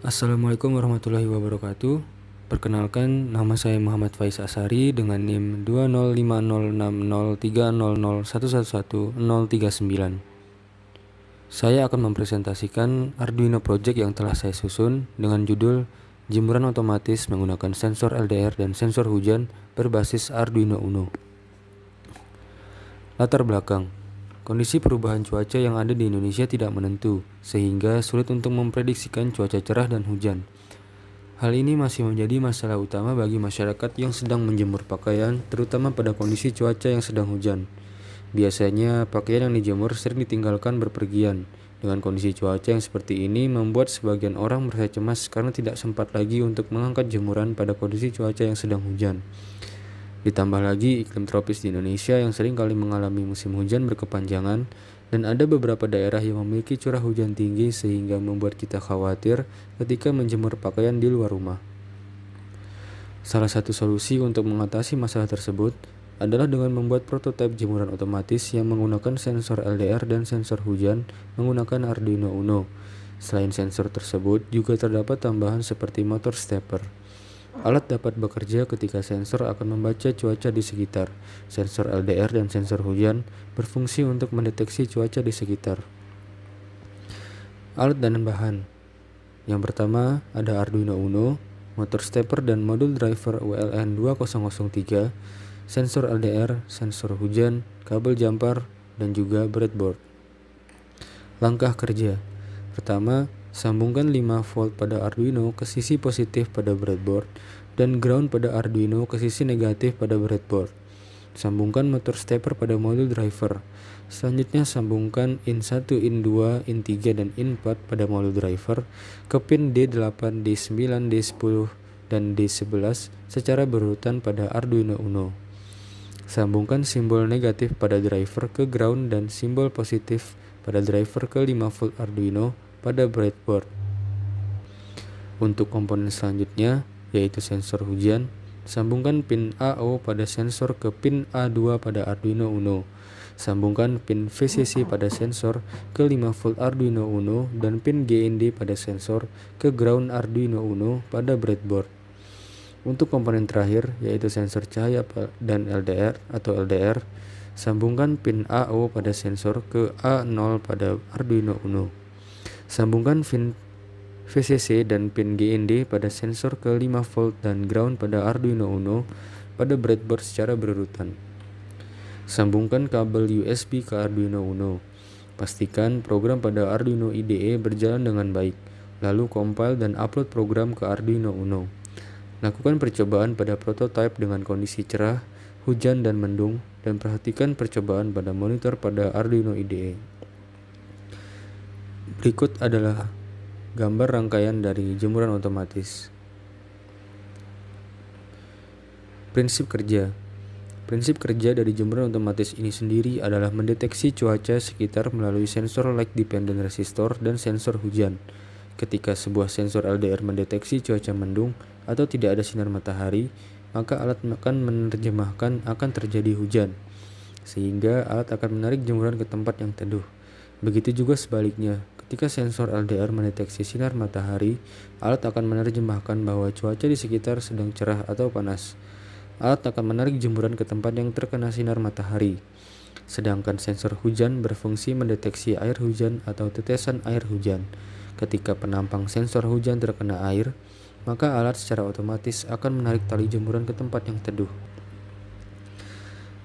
Assalamualaikum warahmatullahi wabarakatuh. Perkenalkan, nama saya Muhammad Faiz Asari dengan NIM 205060301111039. Saya akan mempresentasikan Arduino Project yang telah saya susun dengan judul Jemuran Otomatis Menggunakan Sensor LDR dan Sensor Hujan Berbasis Arduino Uno. Latar belakang. Kondisi perubahan cuaca yang ada di Indonesia tidak menentu, sehingga sulit untuk memprediksikan cuaca cerah dan hujan. Hal ini masih menjadi masalah utama bagi masyarakat yang sedang menjemur pakaian, terutama pada kondisi cuaca yang sedang hujan. Biasanya, pakaian yang dijemur sering ditinggalkan berpergian. Dengan kondisi cuaca yang seperti ini membuat sebagian orang merasa cemas karena tidak sempat lagi untuk mengangkat jemuran pada kondisi cuaca yang sedang hujan. Ditambah lagi iklim tropis di Indonesia yang sering kali mengalami musim hujan berkepanjangan dan ada beberapa daerah yang memiliki curah hujan tinggi sehingga membuat kita khawatir ketika menjemur pakaian di luar rumah. Salah satu solusi untuk mengatasi masalah tersebut adalah dengan membuat prototipe jemuran otomatis yang menggunakan sensor LDR dan sensor hujan menggunakan Arduino Uno. Selain sensor tersebut, juga terdapat tambahan seperti motor stepper. Alat dapat bekerja ketika sensor akan membaca cuaca di sekitar. Sensor LDR dan sensor hujan berfungsi untuk mendeteksi cuaca di sekitar. Alat dan bahan. Yang pertama ada Arduino Uno, motor stepper dan modul driver ULN2003, sensor LDR, sensor hujan, kabel jumper, dan juga breadboard. Langkah kerja. Pertama, sambungkan 5 volt pada Arduino ke sisi positif pada breadboard dan ground pada Arduino ke sisi negatif pada breadboard. Sambungkan motor stepper pada modul driver. Selanjutnya sambungkan in 1, in 2, in 3, dan in 4 pada modul driver ke pin D8, D9, D10, dan D11 secara berurutan pada Arduino Uno. Sambungkan simbol negatif pada driver ke ground dan simbol positif pada driver ke 5 volt Arduino pada breadboard. Untuk komponen selanjutnya, yaitu sensor hujan, sambungkan pin AO pada sensor ke pin A2 pada Arduino Uno. Sambungkan pin VCC pada sensor ke 5 volt Arduino Uno dan pin GND pada sensor ke ground Arduino Uno pada breadboard. Untuk komponen terakhir, yaitu sensor cahaya dan LDR atau LDR, sambungkan pin AO pada sensor ke A0 pada Arduino Uno. Sambungkan pin VCC dan pin GND pada sensor ke 5 volt dan ground pada Arduino Uno pada breadboard secara berurutan. Sambungkan kabel USB ke Arduino Uno. Pastikan program pada Arduino IDE berjalan dengan baik, lalu compile dan upload program ke Arduino Uno. Lakukan percobaan pada prototipe dengan kondisi cerah, hujan, dan mendung, dan perhatikan percobaan pada monitor pada Arduino IDE. Berikut adalah gambar rangkaian dari jemuran otomatis. Prinsip kerja. Prinsip kerja dari jemuran otomatis ini sendiri adalah mendeteksi cuaca sekitar melalui sensor light dependent resistor dan sensor hujan. Ketika sebuah sensor LDR mendeteksi cuaca mendung atau tidak ada sinar matahari, maka alat akan menerjemahkan akan terjadi hujan, sehingga alat akan menarik jemuran ke tempat yang teduh. Begitu juga sebaliknya, ketika sensor LDR mendeteksi sinar matahari, alat akan menerjemahkan bahwa cuaca di sekitar sedang cerah atau panas. Alat akan menarik jemuran ke tempat yang terkena sinar matahari. Sedangkan sensor hujan berfungsi mendeteksi air hujan atau tetesan air hujan. Ketika penampang sensor hujan terkena air, maka alat secara otomatis akan menarik tali jemuran ke tempat yang teduh.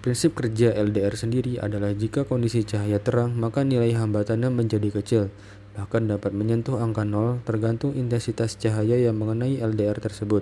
Prinsip kerja LDR sendiri adalah jika kondisi cahaya terang, maka nilai hambatannya menjadi kecil, bahkan dapat menyentuh angka 0 tergantung intensitas cahaya yang mengenai LDR tersebut.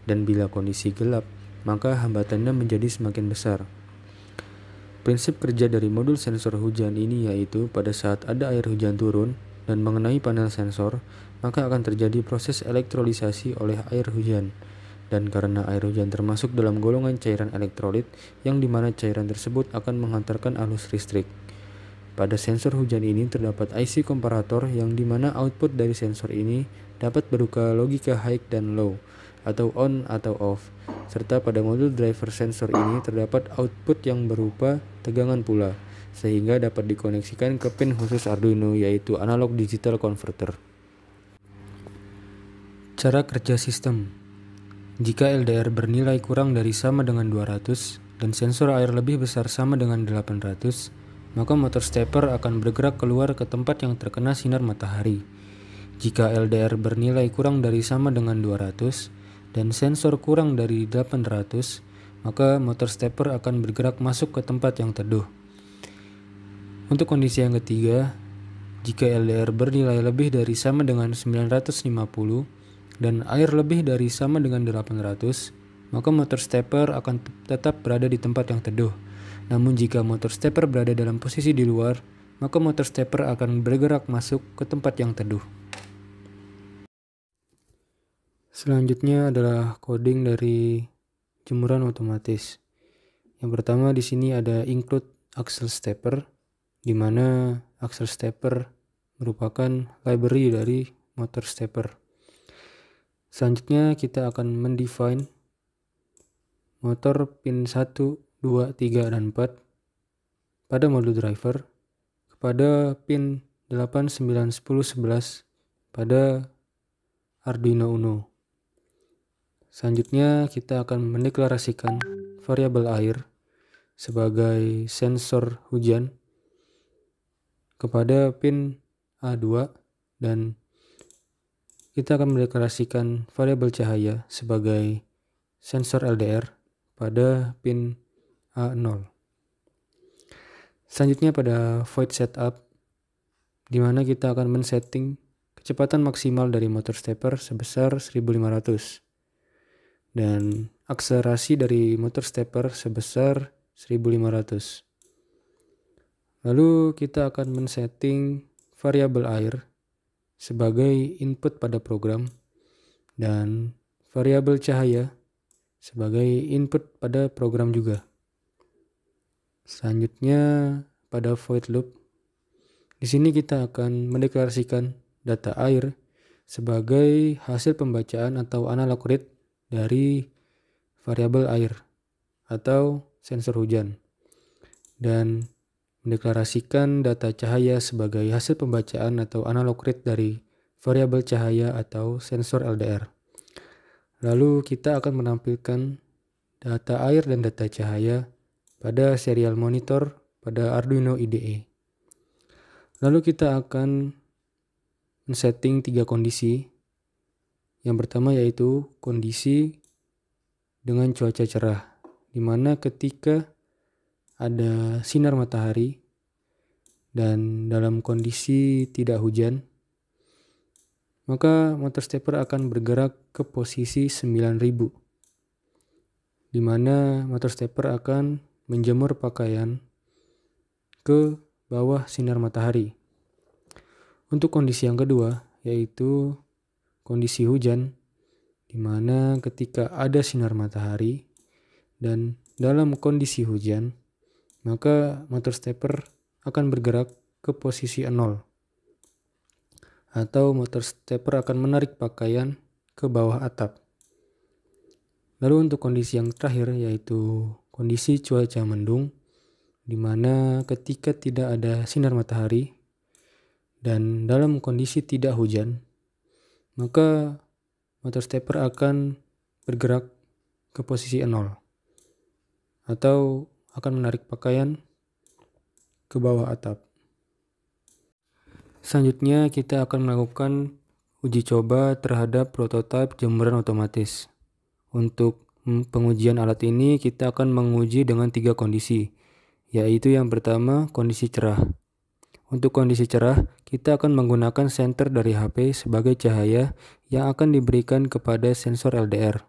Dan bila kondisi gelap, maka hambatannya menjadi semakin besar. Prinsip kerja dari modul sensor hujan ini yaitu pada saat ada air hujan turun dan mengenai panel sensor, maka akan terjadi proses elektrolisasi oleh air hujan. Dan karena air hujan termasuk dalam golongan cairan elektrolit yang dimana cairan tersebut akan menghantarkan arus listrik. Pada sensor hujan ini terdapat IC komparator yang dimana output dari sensor ini dapat berupa logika high dan low, atau on atau off. Serta pada modul driver sensor ini terdapat output yang berupa tegangan pula, sehingga dapat dikoneksikan ke pin khusus Arduino yaitu analog digital converter. Cara kerja sistem. Jika LDR bernilai kurang dari sama dengan 200 dan sensor air lebih besar sama dengan 800, maka motor stepper akan bergerak keluar ke tempat yang terkena sinar matahari. Jika LDR bernilai kurang dari sama dengan 200 dan sensor kurang dari 800, maka motor stepper akan bergerak masuk ke tempat yang teduh. Untuk kondisi yang ketiga, jika LDR bernilai lebih dari sama dengan 950 dan air lebih dari sama dengan 800, maka motor stepper akan tetap berada di tempat yang teduh. Namun jika motor stepper berada dalam posisi di luar, maka motor stepper akan bergerak masuk ke tempat yang teduh. Selanjutnya adalah coding dari jemuran otomatis. Yang pertama di sini ada include axle stepper, di mana axle stepper merupakan library dari motor stepper. Selanjutnya kita akan mendefine motor pin 1, 2, 3, dan 4 pada modul driver kepada pin 8, 9, 10, 11 pada Arduino Uno. Selanjutnya kita akan mendeklarasikan variabel air sebagai sensor hujan kepada pin A2 dan kita akan mendeklarasikan variabel cahaya sebagai sensor LDR pada pin A0. Selanjutnya pada void setup, di mana kita akan men-setting kecepatan maksimal dari motor stepper sebesar 1500 dan akselerasi dari motor stepper sebesar 1500. Lalu kita akan men-setting variabel air sebagai input pada program dan variabel cahaya sebagai input pada program juga. Selanjutnya pada void loop, di sini kita akan mendeklarasikan data air sebagai hasil pembacaan atau analog read dari variabel air atau sensor hujan dan mendeklarasikan data cahaya sebagai hasil pembacaan atau analog read dari variabel cahaya atau sensor LDR. Lalu kita akan menampilkan data air dan data cahaya pada serial monitor pada Arduino IDE. Lalu kita akan men-setting 3 kondisi. Yang pertama yaitu kondisi dengan cuaca cerah, di mana ketika ada sinar matahari dan dalam kondisi tidak hujan, maka motor stepper akan bergerak ke posisi 9000, di mana motor stepper akan menjemur pakaian ke bawah sinar matahari. Untuk kondisi yang kedua yaitu kondisi hujan, di mana ketika ada sinar matahari dan dalam kondisi hujan, maka motor stepper akan bergerak ke posisi 0 atau motor stepper akan menarik pakaian ke bawah atap. Lalu untuk kondisi yang terakhir yaitu kondisi cuaca mendung, di mana ketika tidak ada sinar matahari dan dalam kondisi tidak hujan, maka motor stepper akan bergerak ke posisi 0 atau akan menarik pakaian ke bawah atap. Selanjutnya kita akan melakukan uji coba terhadap prototipe jemuran otomatis. Untuk pengujian alat ini kita akan menguji dengan 3 kondisi, yaitu yang pertama kondisi cerah. Untuk kondisi cerah, kita akan menggunakan senter dari HP sebagai cahaya yang akan diberikan kepada sensor LDR.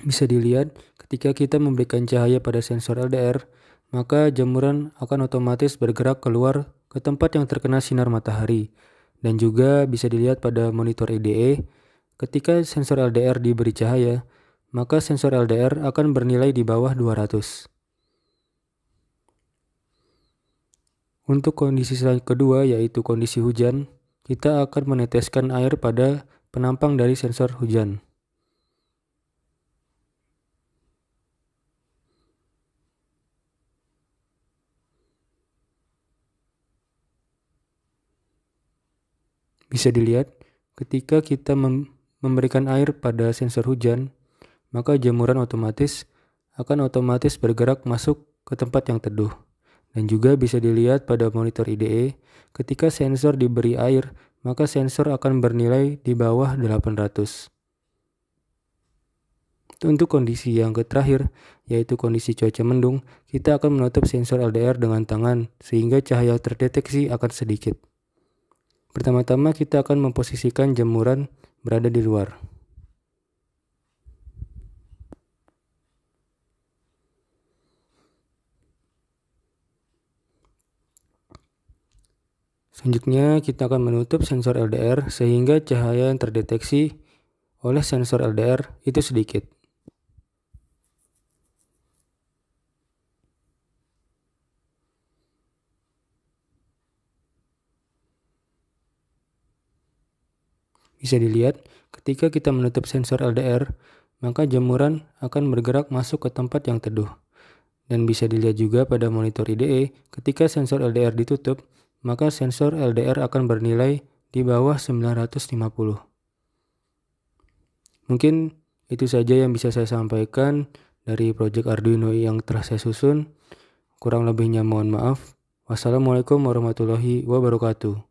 Bisa dilihat, ketika kita memberikan cahaya pada sensor LDR, maka jemuran akan otomatis bergerak keluar ke tempat yang terkena sinar matahari. Dan juga bisa dilihat pada monitor IDE, ketika sensor LDR diberi cahaya, maka sensor LDR akan bernilai di bawah 200. Untuk kondisi kedua yaitu kondisi hujan, kita akan meneteskan air pada penampang dari sensor hujan. Bisa dilihat, ketika kita memberikan air pada sensor hujan, maka jemuran akan otomatis bergerak masuk ke tempat yang teduh. Dan juga bisa dilihat pada monitor IDE, ketika sensor diberi air, maka sensor akan bernilai di bawah 800. Untuk kondisi yang terakhir, yaitu kondisi cuaca mendung, kita akan menutup sensor LDR dengan tangan sehingga cahaya terdeteksi akan sedikit. Pertama-tama kita akan memposisikan jemuran berada di luar. Selanjutnya kita akan menutup sensor LDR sehingga cahaya yang terdeteksi oleh sensor LDR itu sedikit. Bisa dilihat, ketika kita menutup sensor LDR, maka jemuran akan bergerak masuk ke tempat yang teduh. Dan bisa dilihat juga pada monitor IDE, ketika sensor LDR ditutup, maka sensor LDR akan bernilai di bawah 950. Mungkin itu saja yang bisa saya sampaikan dari proyek Arduino yang telah saya susun. Kurang lebihnya mohon maaf. Wassalamualaikum warahmatullahi wabarakatuh.